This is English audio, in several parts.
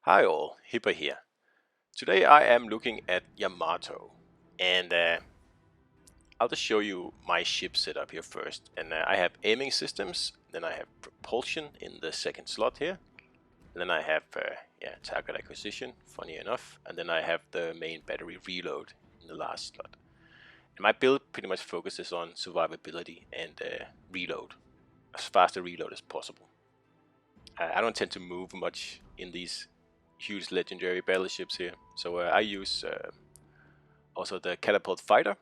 Hi all, Hipper here. Today I am looking at Yamato, and I'll just show you my ship setup here first. And I have aiming systems, then I have propulsion in the second slot here, and then I have target acquisition, funny enough, and then I have the main battery reload in the last slot. And my build pretty much focuses on survivability and reload, as fast a reload as possible. I don't tend to move much in these huge legendary battleships here, so I use also the catapult fighter,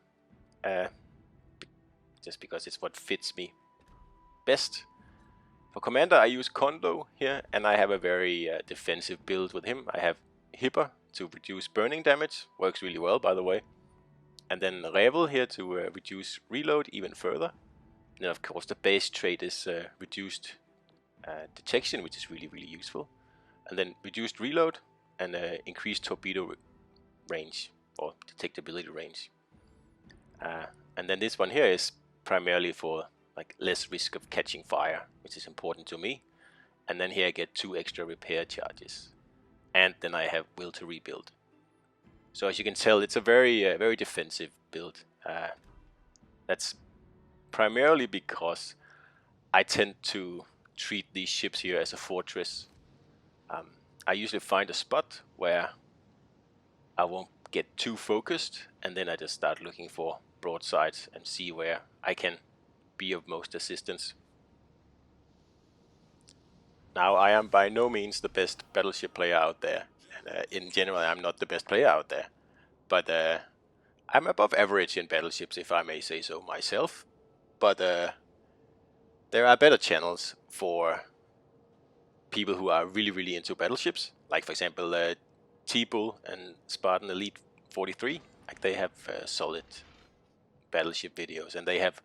uh, just because it's what fits me best. For commander, I use Kondo here, and I have a very defensive build with him. I have Hipper to reduce burning damage, works really well, by the way, and then Revel here to reduce reload even further. And then of course the base trait is reduced detection, which is really useful, and then reduced reload and increased torpedo range or detectability range. And then this one here is primarily for like less risk of catching fire, which is important to me. And then here I get 2 extra repair charges, and then I have will to rebuild. So as you can tell, it's a very defensive build. That's primarily because I tend to treat these ships here as a fortress. I usually find a spot where I won't get too focused, and then I just start looking for broadsides and see where I can be of most assistance. Now, I am by no means the best battleship player out there, and in general I'm not the best player out there, but I'm above average in battleships, if I may say so myself. But there are better channels for people who are really into battleships, like for example T-Bull and Spartan Elite 43. Like they have solid battleship videos, and they have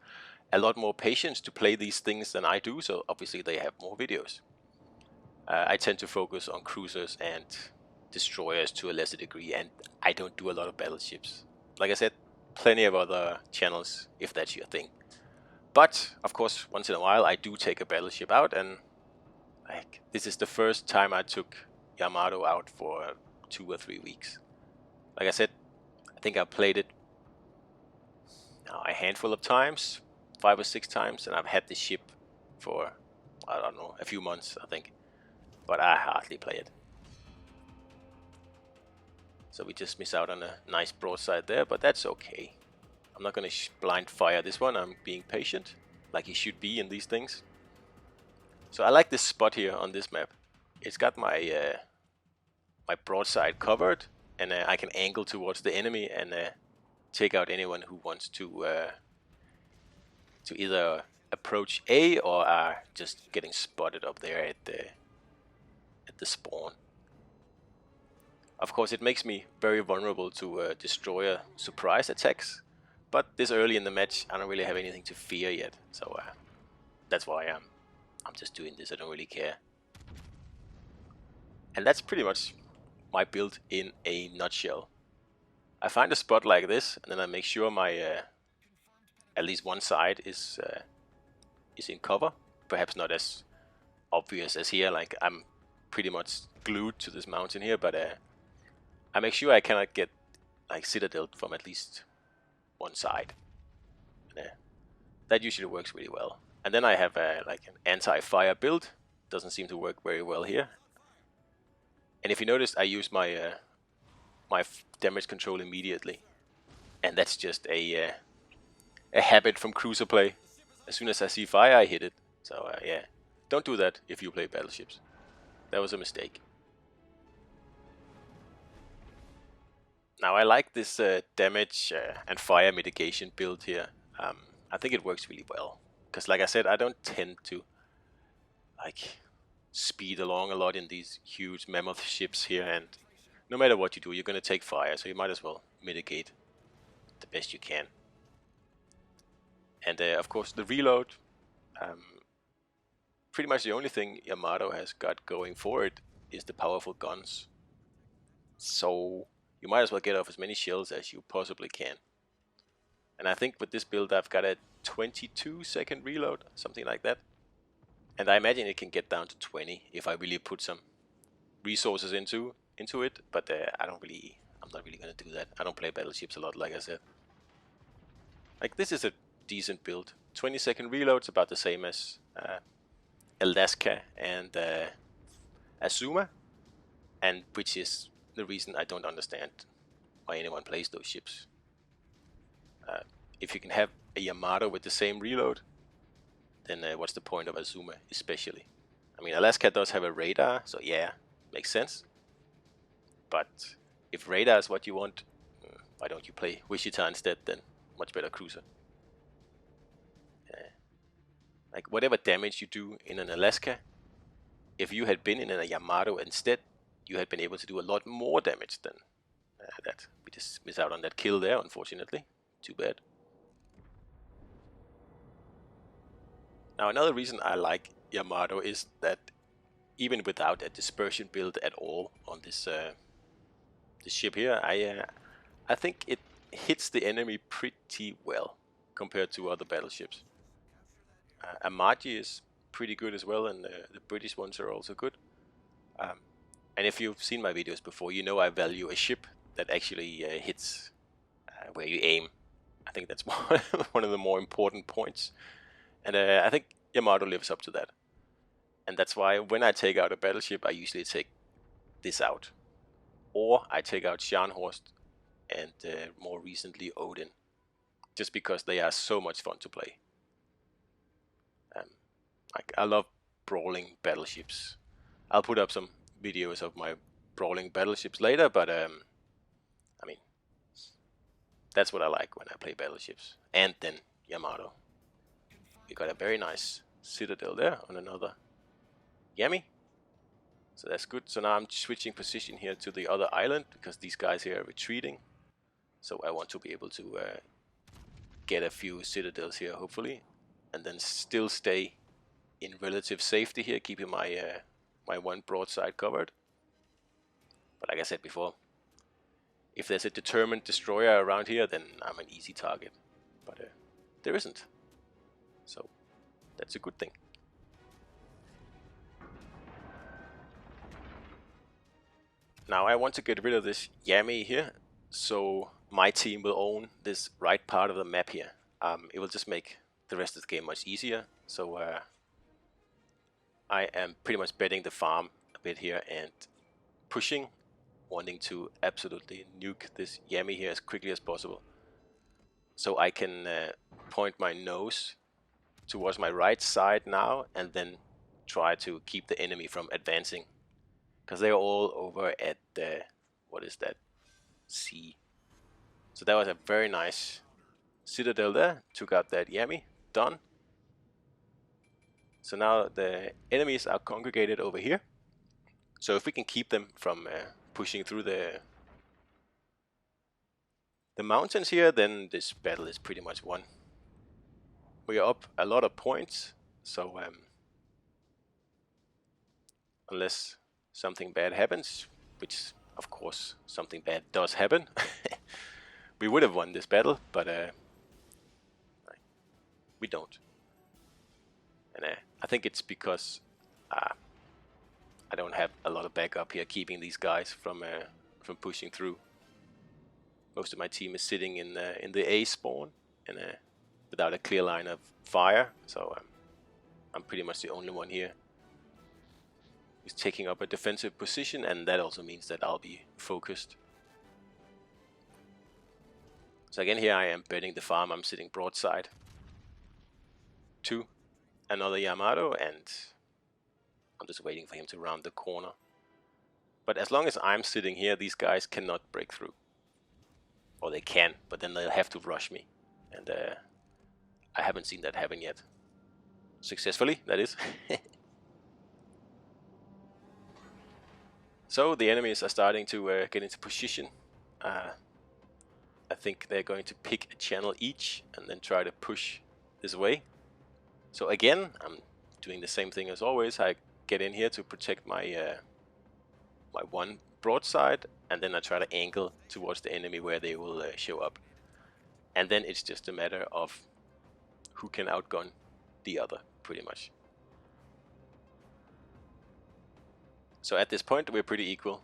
a lot more patience to play these things than I do, so obviously they have more videos. I tend to focus on cruisers and destroyers to a lesser degree, and I don't do a lot of battleships. Like I said, plenty of other channels if that's your thing. But of course, once in a while I do take a battleship out, and like this is the first time I took Yamato out for 2 or 3 weeks. Like I said, I think I played it a handful of times, 5 or 6 times, and I've had this ship for, I don't know, a few months, I think. But I hardly play it. So we just miss out on a nice broadside there, but that's okay. I'm not going to blind fire this one. I'm being patient, like you should be in these things. So I like this spot here on this map. It's got my my broadside covered, and I can angle towards the enemy and take out anyone who wants to either approach A or are just getting spotted up there at the spawn. Of course, it makes me very vulnerable to destroyer surprise attacks, but this early in the match, I don't really have anything to fear yet, so that's why I'm just doing this. I don't really care. And that's pretty much my build in a nutshell. I find a spot like this, and then I make sure my at least one side is in cover. Perhaps not as obvious as here, like I'm pretty much glued to this mountain here, but I make sure I cannot get like citadeled from at least one side. And, that usually works really well. And then I have like an anti-fire build. Doesn't seem to work very well here. And if you notice, I use my my damage control immediately, and that's just a habit from cruiser play. As soon as I see fire, I hit it. So yeah, don't do that if you play battleships. That was a mistake. Now I like this damage and fire mitigation build here. I think it works really well, because like I said, I don't tend to like speed along a lot in these huge mammoth ships here, and no matter what you do, you're going to take fire, so you might as well mitigate the best you can. And of course the reload, pretty much the only thing Yamato has got going for it is the powerful guns. So you might as well get off as many shells as you possibly can. And I think with this build I've got a 22-second reload, something like that. And I imagine it can get down to 20 if I really put some resources into it, but I'm not really gonna do that. I don't play battleships a lot, like I said. Like, this is a decent build. 20-second reload's about the same as Alaska and Azuma, and which is the reason I don't understand why anyone plays those ships. If you can have a Yamato with the same reload, then what's the point of Azuma, especially? I mean, Alaska does have a radar, so yeah, makes sense. But if radar is what you want, why don't you play Wichita instead? Then much better cruiser. Like, whatever damage you do in an Alaska, if you had been in a Yamato instead, you had been able to do a lot more damage than that. We just miss out on that kill there, unfortunately. Too bad. Now, another reason I like Yamato is that even without a dispersion build at all on this this ship here, I think it hits the enemy pretty well compared to other battleships. Amaji is pretty good as well, and the British ones are also good. And if you've seen my videos before, you know I value a ship that actually hits where you aim. I think that's one of the more important points. And I think Yamato lives up to that. And that's why when I take out a battleship, I usually take this out. Or I take out Scharnhorst and more recently Odin. Just because they are so much fun to play. I love brawling battleships. I'll put up some videos of my brawling battleships later, but I mean, that's what I like when I play battleships. And then Yamato. We got a very nice citadel there on another Yami. So that's good. So now I'm switching position here to the other island because these guys here are retreating. So I want to be able to get a few citadels here, hopefully, and then still stay in relative safety here, keeping my my one broadside covered. But like I said before, if there's a determined destroyer around here, then I'm an easy target. But there isn't. So that's a good thing. Now I want to get rid of this Yami here, so my team will own this right part of the map here. It will just make the rest of the game much easier. So I am pretty much betting the farm a bit here and pushing, wanting to absolutely nuke this Yami here as quickly as possible. So I can point my nose towards my right side now and then try to keep the enemy from advancing. Because they're all over at the, what is that, C. So that was a very nice citadel there, took out that Yami, done. So now the enemies are congregated over here. So if we can keep them from pushing through the mountains here, then this battle is pretty much won. We are up a lot of points, so unless something bad happens, which of course something bad does happen, we would have won this battle, but we don't. And I think it's because I don't have a lot of backup here keeping these guys from pushing through. Most of my team is sitting in the A spawn and without a clear line of fire, so I'm pretty much the only one here who's taking up a defensive position, and that also means that I'll be focused. So again, here I am betting the farm. I'm sitting broadside to another Yamato, and I'm just waiting for him to round the corner. But as long as I'm sitting here, these guys cannot break through. Or they can, but then they'll have to rush me. And I haven't seen that happen yet. Successfully, that is. So the enemies are starting to get into position. I think they're going to pick a channel each and then try to push this way. So again, I'm doing the same thing as always. I get in here to protect my my one broadside, and then I try to angle towards the enemy where they will show up. And then it's just a matter of who can outgun the other, pretty much. So at this point, we're pretty equal.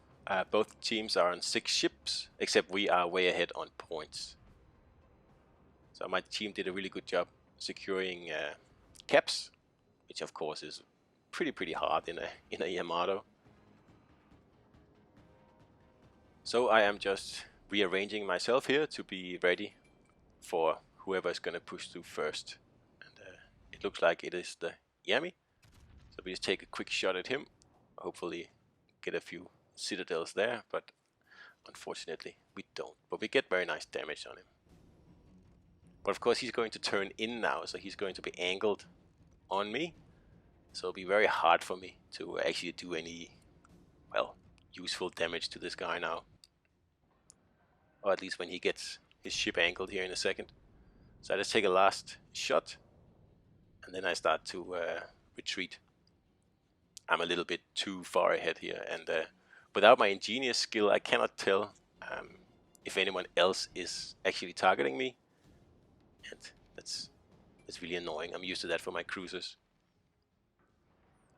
Both teams are on 6 ships, except we are way ahead on points. So my team did a really good job securing caps, which of course is pretty hard in a Yamato. So I am just rearranging myself here to be ready for whoever is going to push through first. And it looks like it is the Yami. So we just take a quick shot at him. Hopefully get a few citadels there, but unfortunately we don't. But we get very nice damage on him. But of course he's going to turn in now, so he's going to be angled on me. So it'll be very hard for me to actually do any, well, useful damage to this guy now. Or at least when he gets his ship angled here in a second. So I just take a last shot, and then I start to retreat. I'm a little bit too far ahead here, and without my ingenious skill, I cannot tell if anyone else is actually targeting me, and that's really annoying. I'm used to that for my cruisers.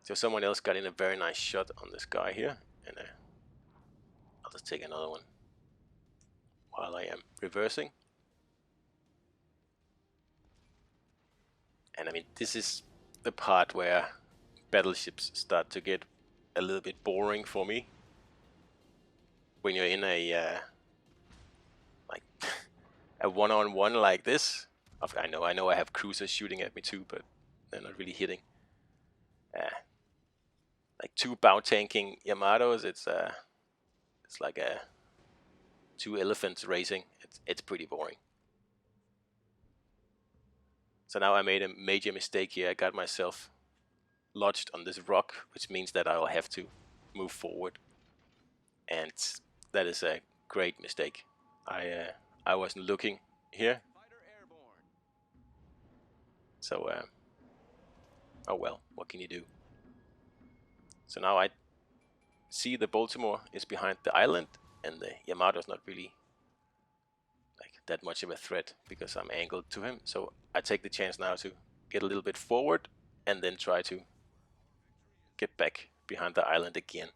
So someone else got in a very nice shot on this guy here, and I'll just take another one while I am reversing. And I mean, this is the part where battleships start to get a little bit boring for me. When you're in a like a one-on-one like this. I know I have cruisers shooting at me too, but they're not really hitting. Like 2 bow tanking Yamatos, it's like a 2 elephants racing. It's pretty boring. So now I made a major mistake here. I got myself lodged on this rock, which means that I'll have to move forward, and that is a great mistake. I wasn't looking here, so oh well, what can you do? So now I see the Baltimore is behind the island, and the Yamato is not really like that much of a threat because I'm angled to him. So I take the chance now to get a little bit forward and then try to get back behind the island again.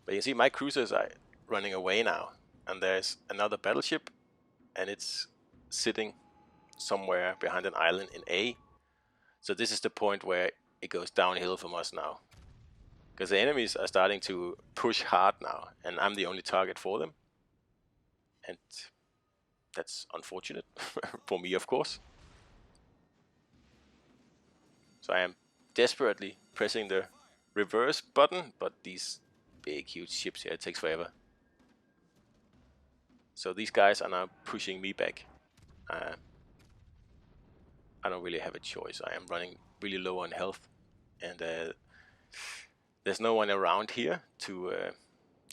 But you see my cruisers are running away now, and there's another battleship, and it's sitting somewhere behind an island in A. So this is the point where it goes downhill from us now, because the enemies are starting to push hard now, and I'm the only target for them, and that's unfortunate for me, of course. So I am desperately pressing the reverse button, but these big huge ships here, it takes forever. So these guys are now pushing me back. I don't really have a choice. I am running really low on health, and there's no one around here to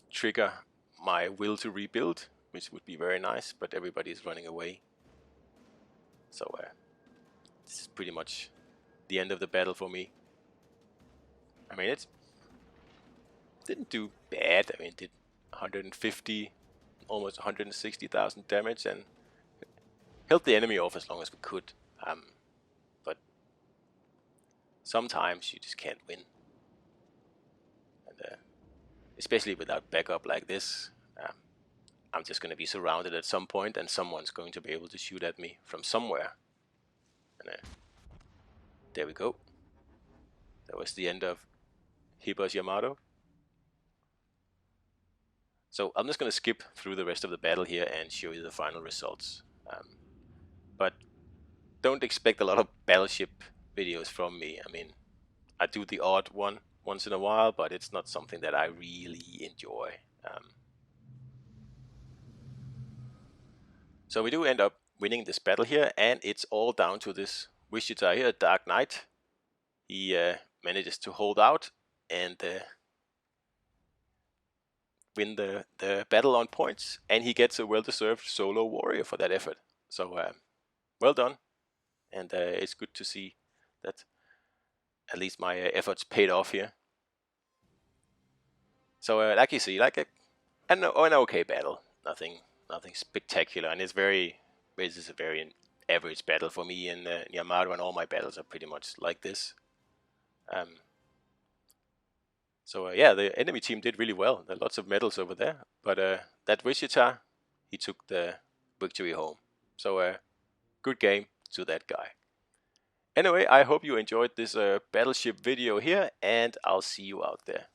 trigger my will to rebuild, which would be very nice, but everybody is running away. So this is pretty much the end of the battle for me. I mean, it didn't do bad. I mean, it did 150, almost 160,000 damage, and held the enemy off as long as we could. But sometimes you just can't win, and especially without backup like this. I'm just going to be surrounded at some point, and someone's going to be able to shoot at me from somewhere. And there we go. That was the end of Hiba's Yamato. So I'm just going to skip through the rest of the battle here and show you the final results. But don't expect a lot of battleship videos from me. I mean, I do the odd one once in a while, but it's not something that I really enjoy. So we do end up winning this battle here, and it's all down to this Wichita here, Dark Knight. He manages to hold out and win the battle on points, and he gets a well-deserved solo warrior for that effort. So well done, and it's good to see that at least my efforts paid off here. So like you see, like an okay battle, nothing spectacular, and this is a very average battle for me in Yamato, and all my battles are pretty much like this. So yeah, the enemy team did really well. There are lots of medals over there, but that Wichita, he took the victory home. So good game to that guy. Anyway, I hope you enjoyed this battleship video here, and I'll see you out there.